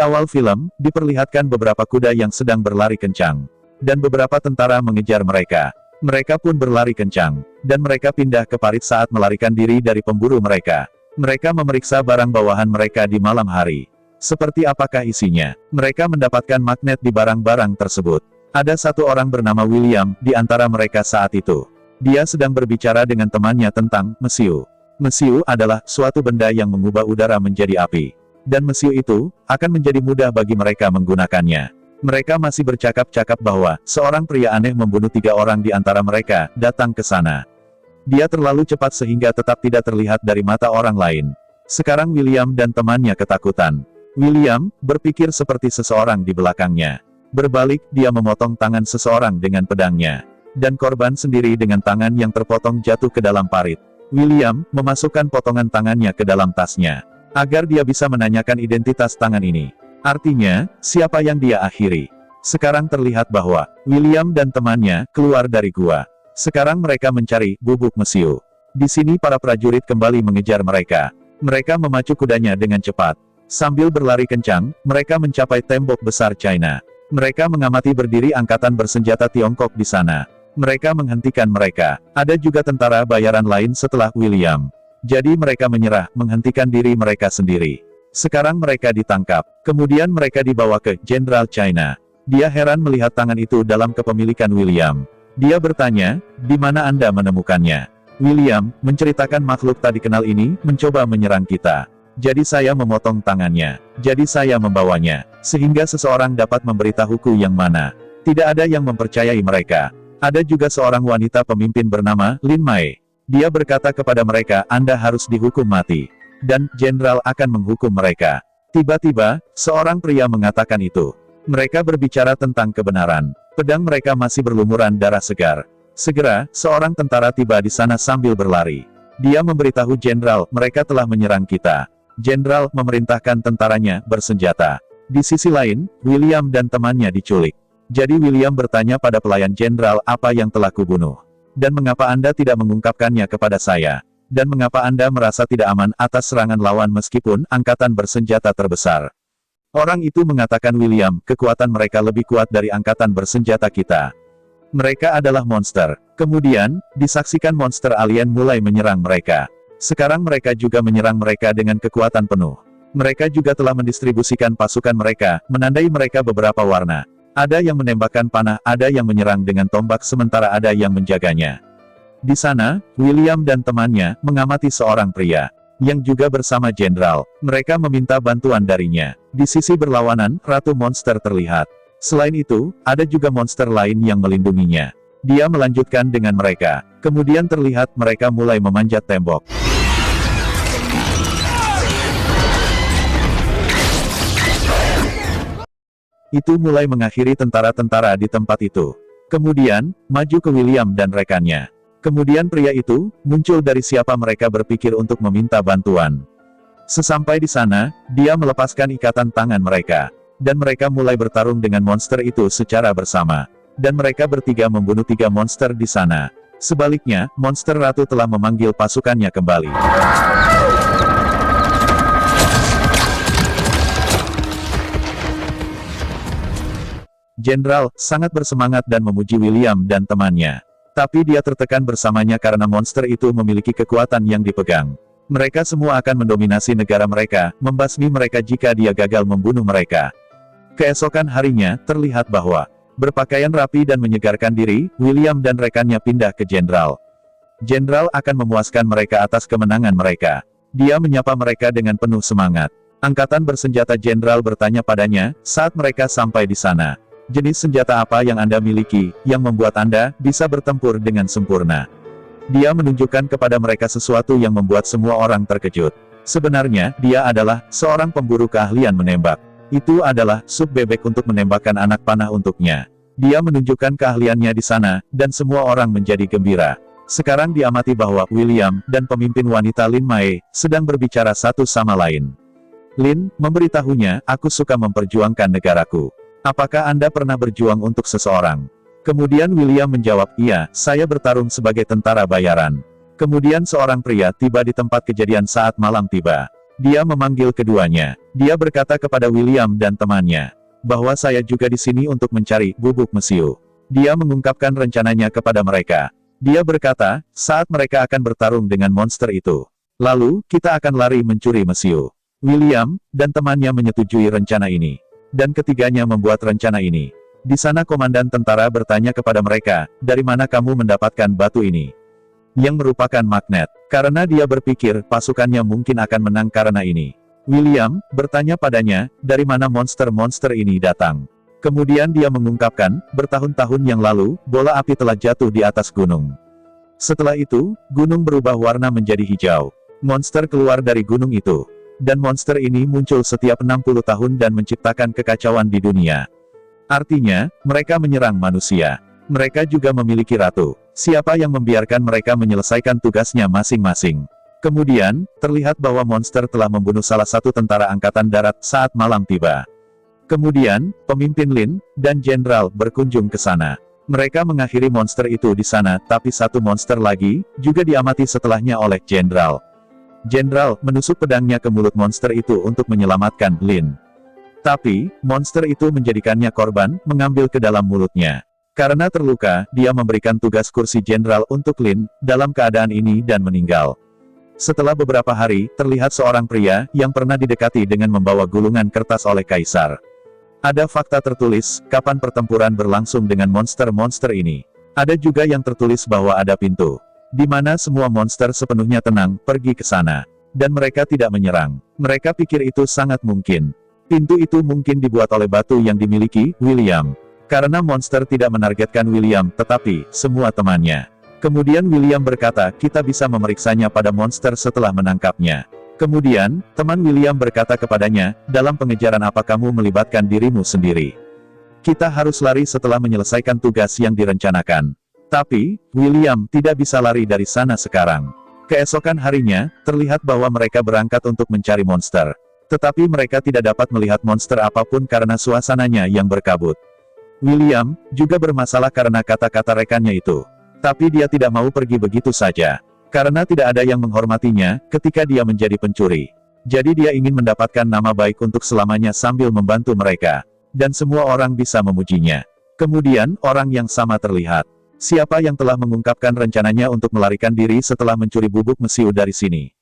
awal film, diperlihatkan beberapa kuda yang sedang berlari kencang. Dan beberapa tentara mengejar mereka. Mereka pun berlari kencang. Dan mereka pindah ke parit saat melarikan diri dari pemburu mereka. Mereka memeriksa barang bawahan mereka di malam hari. Seperti apakah isinya? Mereka mendapatkan magnet di barang-barang tersebut. Ada satu orang bernama William, di antara mereka saat itu. Dia sedang berbicara dengan temannya tentang mesiu. Mesiu adalah suatu benda yang mengubah udara menjadi api. Dan mesiu itu, akan menjadi mudah bagi mereka menggunakannya. Mereka masih bercakap-cakap bahwa, seorang pria aneh membunuh 3 orang di antara mereka, datang ke sana. Dia terlalu cepat sehingga tetap tidak terlihat dari mata orang lain. Sekarang William dan temannya ketakutan. William, berpikir seperti seseorang di belakangnya. Berbalik, dia memotong tangan seseorang dengan pedangnya. Dan korban sendiri dengan tangan yang terpotong jatuh ke dalam parit. William, memasukkan potongan tangannya ke dalam tasnya. Agar dia bisa menanyakan identitas tangan ini. Artinya, siapa yang dia akhiri. Sekarang terlihat bahwa, William dan temannya, keluar dari gua. Sekarang mereka mencari, bubuk mesiu. Di sini para prajurit kembali mengejar mereka. Mereka memacu kudanya dengan cepat. Sambil berlari kencang, mereka mencapai tembok besar China. Mereka mengamati berdiri angkatan bersenjata Tiongkok di sana. Mereka menghentikan mereka. Ada juga tentara bayaran lain setelah William. Jadi mereka menyerah, menghentikan diri mereka sendiri. Sekarang mereka ditangkap. Kemudian mereka dibawa ke Jenderal China. Dia heran melihat tangan itu dalam kepemilikan William. Dia bertanya, di mana Anda menemukannya? William, menceritakan makhluk tak dikenal ini, mencoba menyerang kita. Jadi saya memotong tangannya. Jadi saya membawanya. Sehingga seseorang dapat memberitahuku yang mana. Tidak ada yang mempercayai mereka. Ada juga seorang wanita pemimpin bernama Lin Mai. Dia berkata kepada mereka, Anda harus dihukum mati. Dan, Jenderal akan menghukum mereka. Tiba-tiba, seorang pria mengatakan itu. Mereka berbicara tentang kebenaran. Pedang mereka masih berlumuran darah segar. Segera, seorang tentara tiba di sana sambil berlari. Dia memberitahu Jenderal, mereka telah menyerang kita. Jenderal memerintahkan tentaranya bersenjata. Di sisi lain, William dan temannya diculik. Jadi William bertanya pada pelayan Jenderal apa yang telah kubunuh. Dan mengapa Anda tidak mengungkapkannya kepada saya? Dan mengapa Anda merasa tidak aman atas serangan lawan meskipun angkatan bersenjata terbesar? Orang itu mengatakan William, kekuatan mereka lebih kuat dari angkatan bersenjata kita. Mereka adalah monster. Kemudian, disaksikan monster alien mulai menyerang mereka. Sekarang mereka juga menyerang mereka dengan kekuatan penuh. Mereka juga telah mendistribusikan pasukan mereka, menandai mereka beberapa warna. Ada yang menembakkan panah, ada yang menyerang dengan tombak sementara ada yang menjaganya. Di sana, William dan temannya, mengamati seorang pria. Yang juga bersama Jenderal. Mereka meminta bantuan darinya. Di sisi berlawanan, Ratu Monster terlihat. Selain itu, ada juga monster lain yang melindunginya. Dia melanjutkan dengan mereka. Kemudian terlihat mereka mulai memanjat tembok. Itu mulai mengakhiri tentara-tentara di tempat itu. Kemudian, maju ke William dan rekannya. Kemudian pria itu, muncul dari siapa mereka berpikir untuk meminta bantuan. Sesampai di sana, dia melepaskan ikatan tangan mereka. Dan mereka mulai bertarung dengan monster itu secara bersama. Dan mereka bertiga membunuh 3 monster di sana. Sebaliknya, monster ratu telah memanggil pasukannya kembali. Jenderal sangat bersemangat dan memuji William dan temannya. Tapi dia tertekan bersamanya karena monster itu memiliki kekuatan yang dipegang. Mereka semua akan mendominasi negara mereka, membasmi mereka jika dia gagal membunuh mereka. Keesokan harinya, terlihat bahwa berpakaian rapi dan menyegarkan diri, William dan rekannya pindah ke Jenderal. Jenderal akan memuaskan mereka atas kemenangan mereka. Dia menyapa mereka dengan penuh semangat. Angkatan bersenjata Jenderal bertanya padanya, saat mereka sampai di sana. Jenis senjata apa yang Anda miliki, yang membuat Anda bisa bertempur dengan sempurna? Dia menunjukkan kepada mereka sesuatu yang membuat semua orang terkejut. Sebenarnya, dia adalah seorang pemburu keahlian menembak. Itu adalah sub bebek untuk menembakkan anak panah untuknya. Dia menunjukkan keahliannya di sana, dan semua orang menjadi gembira. Sekarang diamati bahwa William dan pemimpin wanita Lin Mai sedang berbicara satu sama lain. Lin memberitahunya, aku suka memperjuangkan negaraku. Apakah Anda pernah berjuang untuk seseorang? Kemudian William menjawab, iya, saya bertarung sebagai tentara bayaran. Kemudian seorang pria tiba di tempat kejadian saat malam tiba. Dia memanggil keduanya. Dia berkata kepada William dan temannya, bahwa saya juga di sini untuk mencari bubuk mesiu. Dia mengungkapkan rencananya kepada mereka. Dia berkata, saat mereka akan bertarung dengan monster itu. Lalu, kita akan lari mencuri mesiu. William dan temannya menyetujui rencana ini. Dan ketiganya membuat rencana ini. Di sana komandan tentara bertanya kepada mereka, dari mana kamu mendapatkan batu ini? Yang merupakan magnet. Karena dia berpikir pasukannya mungkin akan menang karena ini. William bertanya padanya, dari mana monster-monster ini datang? Kemudian dia mengungkapkan, bertahun-tahun yang lalu, bola api telah jatuh di atas gunung. Setelah itu, gunung berubah warna menjadi hijau. Monster keluar dari gunung itu. Dan monster ini muncul setiap 60 tahun dan menciptakan kekacauan di dunia. Artinya, mereka menyerang manusia. Mereka juga memiliki ratu. Siapa yang membiarkan mereka menyelesaikan tugasnya masing-masing? Kemudian, terlihat bahwa monster telah membunuh salah satu tentara angkatan darat saat malam tiba. Kemudian, pemimpin Lin dan jenderal berkunjung ke sana. Mereka mengakhiri monster itu di sana, tapi satu monster lagi juga diamati setelahnya oleh jenderal. Jenderal menusuk pedangnya ke mulut monster itu untuk menyelamatkan Lin. Tapi, monster itu menjadikannya korban, mengambil ke dalam mulutnya. Karena terluka, dia memberikan tugas kursi jenderal untuk Lin, dalam keadaan ini dan meninggal. Setelah beberapa hari, terlihat seorang pria, yang pernah didekati dengan membawa gulungan kertas oleh kaisar. Ada fakta tertulis, kapan pertempuran berlangsung dengan monster-monster ini. Ada juga yang tertulis bahwa ada pintu. Di mana semua monster sepenuhnya tenang, pergi ke sana. Dan mereka tidak menyerang. Mereka pikir itu sangat mungkin. Pintu itu mungkin dibuat oleh batu yang dimiliki William. Karena monster tidak menargetkan William, tetapi semua temannya. Kemudian William berkata, kita bisa memeriksanya pada monster setelah menangkapnya. Kemudian, teman William berkata kepadanya, dalam pengejaran apa kamu melibatkan dirimu sendiri? Kita harus lari setelah menyelesaikan tugas yang direncanakan. Tapi, William tidak bisa lari dari sana sekarang. Keesokan harinya, terlihat bahwa mereka berangkat untuk mencari monster. Tetapi mereka tidak dapat melihat monster apapun karena suasananya yang berkabut. William juga bermasalah karena kata-kata rekannya itu. Tapi dia tidak mau pergi begitu saja. Karena tidak ada yang menghormatinya ketika dia menjadi pencuri. Jadi dia ingin mendapatkan nama baik untuk selamanya sambil membantu mereka. Dan semua orang bisa memujinya. Kemudian, orang yang sama terlihat. Siapa yang telah mengungkapkan rencananya untuk melarikan diri setelah mencuri bubuk mesiu dari sini?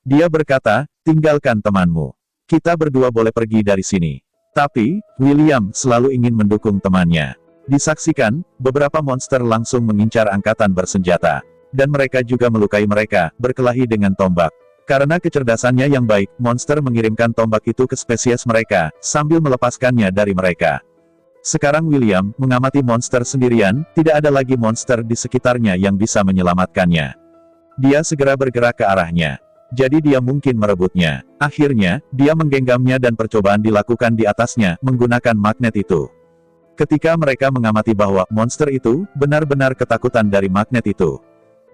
Dia berkata, tinggalkan temanmu. Kita berdua boleh pergi dari sini. Tapi, William selalu ingin mendukung temannya. Disaksikan, beberapa monster langsung mengincar angkatan bersenjata. Dan mereka juga melukai mereka, berkelahi dengan tombak. Karena kecerdasannya yang baik, monster mengirimkan tombak itu ke spesies mereka, sambil melepaskannya dari mereka. Sekarang William mengamati monster sendirian, tidak ada lagi monster di sekitarnya yang bisa menyelamatkannya. Dia segera bergerak ke arahnya. Jadi dia mungkin merebutnya. Akhirnya, dia menggenggamnya dan percobaan dilakukan di atasnya, menggunakan magnet itu. Ketika mereka mengamati bahwa monster itu benar-benar ketakutan dari magnet itu.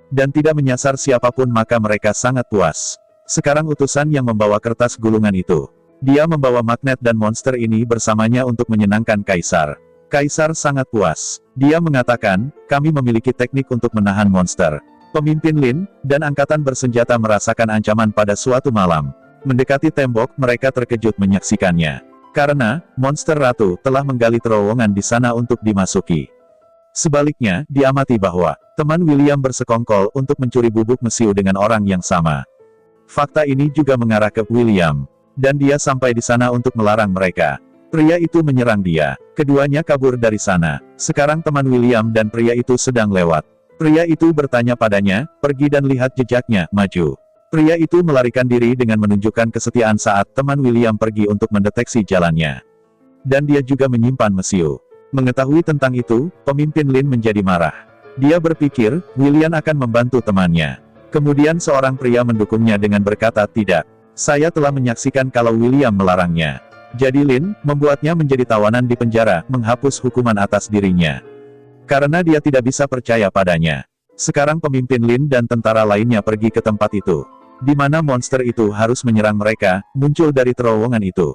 Dan tidak menyasar siapapun maka mereka sangat puas. Sekarang utusan yang membawa kertas gulungan itu. Dia membawa magnet dan monster ini bersamanya untuk menyenangkan kaisar. Kaisar sangat puas. Dia mengatakan, kami memiliki teknik untuk menahan monster. Pemimpin Lin dan angkatan bersenjata merasakan ancaman pada suatu malam. Mendekati tembok, mereka terkejut menyaksikannya. Karena, monster ratu telah menggali terowongan di sana untuk dimasuki. Sebaliknya, diamati bahwa teman William bersekongkol untuk mencuri bubuk mesiu dengan orang yang sama. Fakta ini juga mengarah ke William. Dan dia sampai di sana untuk melarang mereka. Pria itu menyerang dia. Keduanya kabur dari sana. Sekarang teman William dan pria itu sedang lewat. Pria itu bertanya padanya, pergi dan lihat jejaknya, maju. Pria itu melarikan diri dengan menunjukkan kesetiaan saat teman William pergi untuk mendeteksi jalannya. Dan dia juga menyimpan mesiu. Mengetahui tentang itu, pemimpin Lin menjadi marah. Dia berpikir, William akan membantu temannya. Kemudian seorang pria mendukungnya dengan berkata tidak. Saya telah menyaksikan kalau William melarangnya. Jadi Lin membuatnya menjadi tawanan di penjara, menghapus hukuman atas dirinya. Karena dia tidak bisa percaya padanya. Sekarang pemimpin Lin dan tentara lainnya pergi ke tempat itu. Di mana monster itu harus menyerang mereka, muncul dari terowongan itu.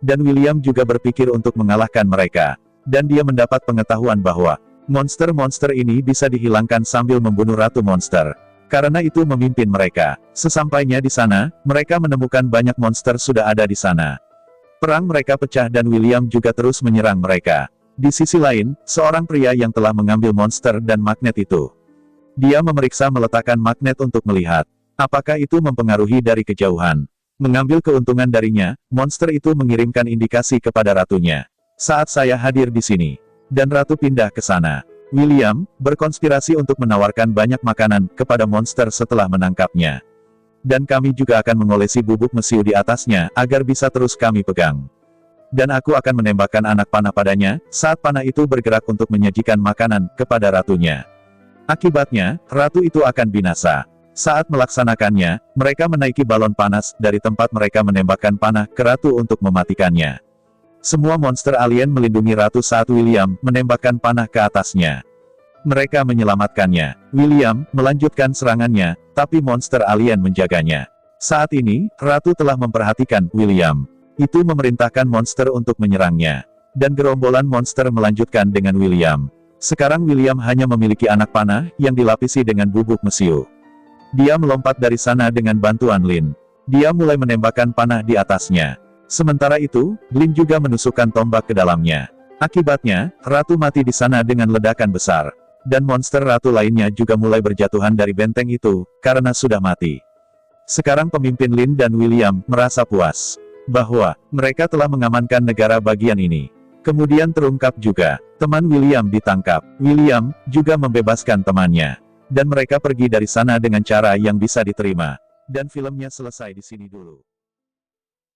Dan William juga berpikir untuk mengalahkan mereka. Dan dia mendapat pengetahuan bahwa monster-monster ini bisa dihilangkan sambil membunuh ratu monster. Karena itu memimpin mereka. Sesampainya di sana, mereka menemukan banyak monster sudah ada di sana. Perang mereka pecah dan William juga terus menyerang mereka. Di sisi lain, seorang pria yang telah mengambil monster dan magnet itu. Dia memeriksa meletakkan magnet untuk melihat. Apakah itu mempengaruhi dari kejauhan. Mengambil keuntungan darinya, monster itu mengirimkan indikasi kepada ratunya. Saat saya hadir di sini. Dan ratu pindah ke sana. William berkonspirasi untuk menawarkan banyak makanan kepada monster setelah menangkapnya. Dan kami juga akan mengolesi bubuk mesiu di atasnya, agar bisa terus kami pegang. Dan aku akan menembakkan anak panah padanya, saat panah itu bergerak untuk menyajikan makanan kepada ratunya. Akibatnya, ratu itu akan binasa. Saat melaksanakannya, mereka menaiki balon panas dari tempat mereka menembakkan panah ke ratu untuk mematikannya. Semua monster alien melindungi ratu saat William menembakkan panah ke atasnya. Mereka menyelamatkannya. William melanjutkan serangannya, tapi monster alien menjaganya. Saat ini, ratu telah memperhatikan William. Itu memerintahkan monster untuk menyerangnya. Dan gerombolan monster melanjutkan dengan William. Sekarang William hanya memiliki anak panah yang dilapisi dengan bubuk mesiu. Dia melompat dari sana dengan bantuan Lin. Dia mulai menembakkan panah di atasnya. Sementara itu, Lin juga menusukkan tombak ke dalamnya. Akibatnya, ratu mati di sana dengan ledakan besar. Dan monster ratu lainnya juga mulai berjatuhan dari benteng itu, karena sudah mati. Sekarang pemimpin Lin dan William merasa puas. Bahwa, mereka telah mengamankan negara bagian ini. Kemudian terungkap juga, teman William ditangkap. William juga membebaskan temannya. Dan mereka pergi dari sana dengan cara yang bisa diterima. Dan filmnya selesai di sini dulu.